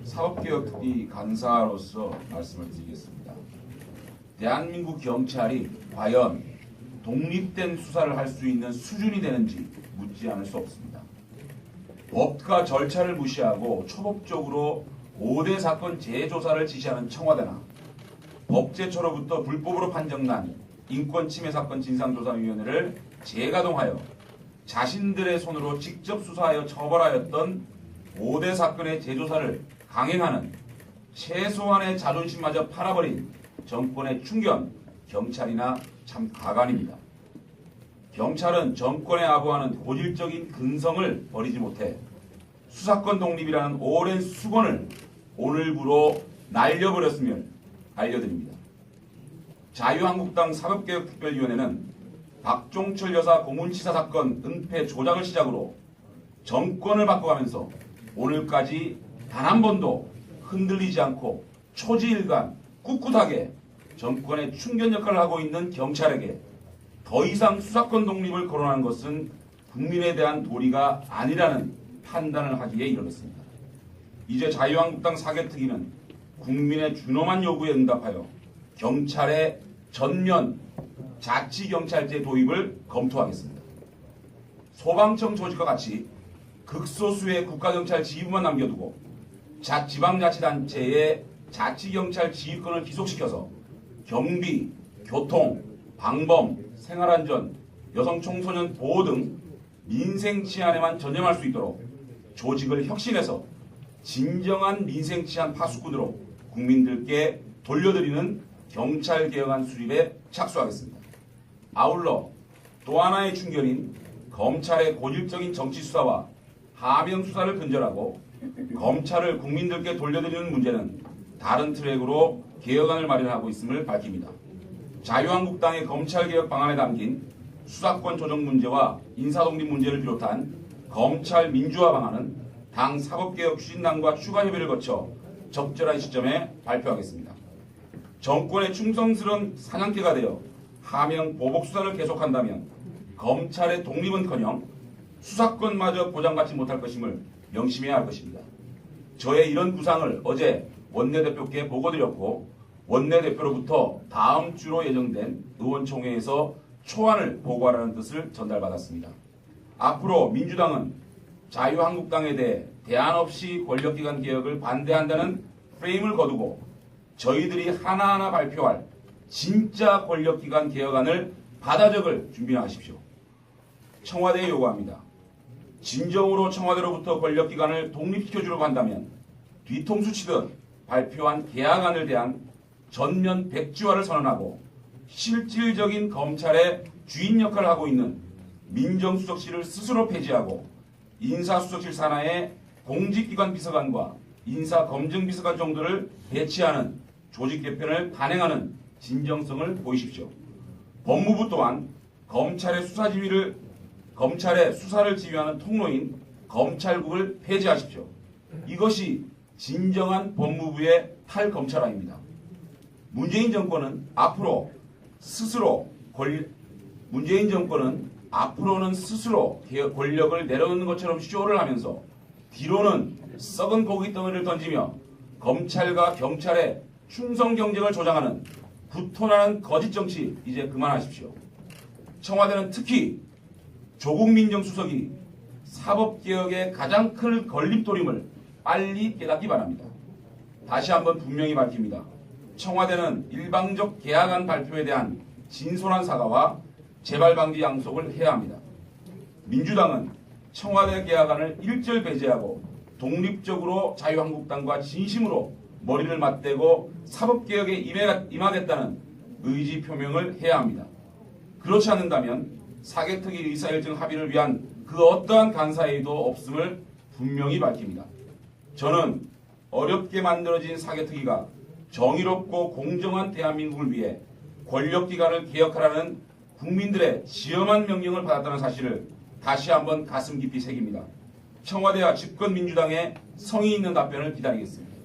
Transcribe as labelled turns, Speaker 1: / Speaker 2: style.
Speaker 1: 사법개혁특위 간사로서 말씀을 드리겠습니다. 대한민국 경찰이 과연 독립된 수사를 할 수 있는 수준이 되는지 묻지 않을 수 없습니다. 법과 절차를 무시하고 초법적으로 5대 사건 재조사를 지시하는 청와대나 법제처로부터 불법으로 판정난 인권침해 사건 진상조사위원회를 재가동하여 자신들의 손으로 직접 수사하여 처벌하였던 5대 사건의 재조사를 강행하는 최소한의 자존심마저 팔아버린 정권의 충견, 경찰이나 참 가관입니다. 경찰은 정권에 아부하는 고질적인 근성을 버리지 못해 수사권 독립이라는 오랜 수건을 오늘부로 날려버렸음을 알려드립니다. 자유한국당 사법개혁특별위원회는 박종철 여사 고문치사 사건 은폐 조작을 시작으로 정권을 바꿔가면서 오늘까지 단 한 번도 흔들리지 않고 초지일관 꿋꿋하게 정권의 충견 역할을 하고 있는 경찰에게 더 이상 수사권 독립을 거론하는 것은 국민에 대한 도리가 아니라는 판단을 하기에 이르렀습니다. 이제 자유한국당 사개특위는 국민의 준엄한 요구에 응답하여 경찰의 전면 자치경찰제 도입을 검토하겠습니다. 소방청 조직과 같이 극소수의 국가경찰 지휘부만 남겨두고 지방자치단체의 자치경찰 지휘권을 기속시켜서 경비, 교통, 방범, 생활안전, 여성 청소년 보호 등 민생 치안에만 전념할 수 있도록 조직을 혁신해서 진정한 민생 치안 파수꾼으로 국민들께 돌려드리는 경찰개혁안 수립에 착수하겠습니다. 아울러 또 하나의 충견인 검찰의 고질적인 정치수사와 하명수사를 근절하고 검찰을 국민들께 돌려드리는 문제는 다른 트랙으로 개혁안을 마련하고 있음을 밝힙니다. 자유한국당의 검찰개혁 방안에 담긴 수사권 조정 문제와 인사독립 문제를 비롯한 검찰 민주화 방안은 당 사법개혁 추진단과 추가 협의를 거쳐 적절한 시점에 발표하겠습니다. 정권의 충성스러운 사냥개가 되어 하명 보복 수사를 계속한다면 검찰의 독립은커녕 수사권마저 보장받지 못할 것임을 명심해야 할 것입니다. 저의 이런 구상을 어제 원내대표께 보고드렸고 원내대표로부터 다음 주로 예정된 의원총회에서 초안을 보고하라는 뜻을 전달받았습니다. 앞으로 민주당은 자유한국당에 대해 대안 없이 권력기관 개혁을 반대한다는 프레임을 거두고 저희들이 하나하나 발표할 진짜 권력기관 개혁안을 받아 적을 준비하십시오. 청와대에 요구합니다. 진정으로 청와대로부터 권력기관을 독립시켜주려고 한다면 뒤통수 치듯 발표한 개혁안을 대한 전면 백지화를 선언하고 실질적인 검찰의 주인 역할을 하고 있는 민정수석실을 스스로 폐지하고 인사수석실 산하의 공직기관 비서관과 인사검증비서관 정도를 배치하는 조직 개편을 단행하는 진정성을 보이십시오. 법무부 또한 검찰의 수사를 지휘하는 통로인 검찰국을 폐지하십시오. 이것이 진정한 법무부의 탈검찰화입니다. 문재인 정권은 앞으로는 스스로 권력을 내려놓는 것처럼 쇼를 하면서 뒤로는 썩은 고기 덩어리를 던지며 검찰과 경찰의 충성 경쟁을 조장하는 구토나는 거짓 정치 이제 그만하십시오. 청와대는 특히 조국 민정수석이 사법개혁의 가장 큰 걸림돌임을 빨리 깨닫기 바랍니다. 다시 한번 분명히 밝힙니다. 청와대는 일방적 개혁안 발표에 대한 진솔한 사과와 재발방지 양속을 해야 합니다. 민주당은 청와대 개혁안을 일절 배제하고 독립적으로 자유한국당과 진심으로 머리를 맞대고 사법개혁에 임하겠다는 의지 표명을 해야 합니다. 그렇지 않는다면 사개특위 의사일정 합의를 위한 그 어떠한 간사회의도 없음을 분명히 밝힙니다. 저는 어렵게 만들어진 사개특위가 정의롭고 공정한 대한민국을 위해 권력기관을 개혁하라는 국민들의 지엄한 명령을 받았다는 사실을 다시 한번 가슴 깊이 새깁니다. 청와대와 집권민주당의 성의 있는 답변을 기다리겠습니다.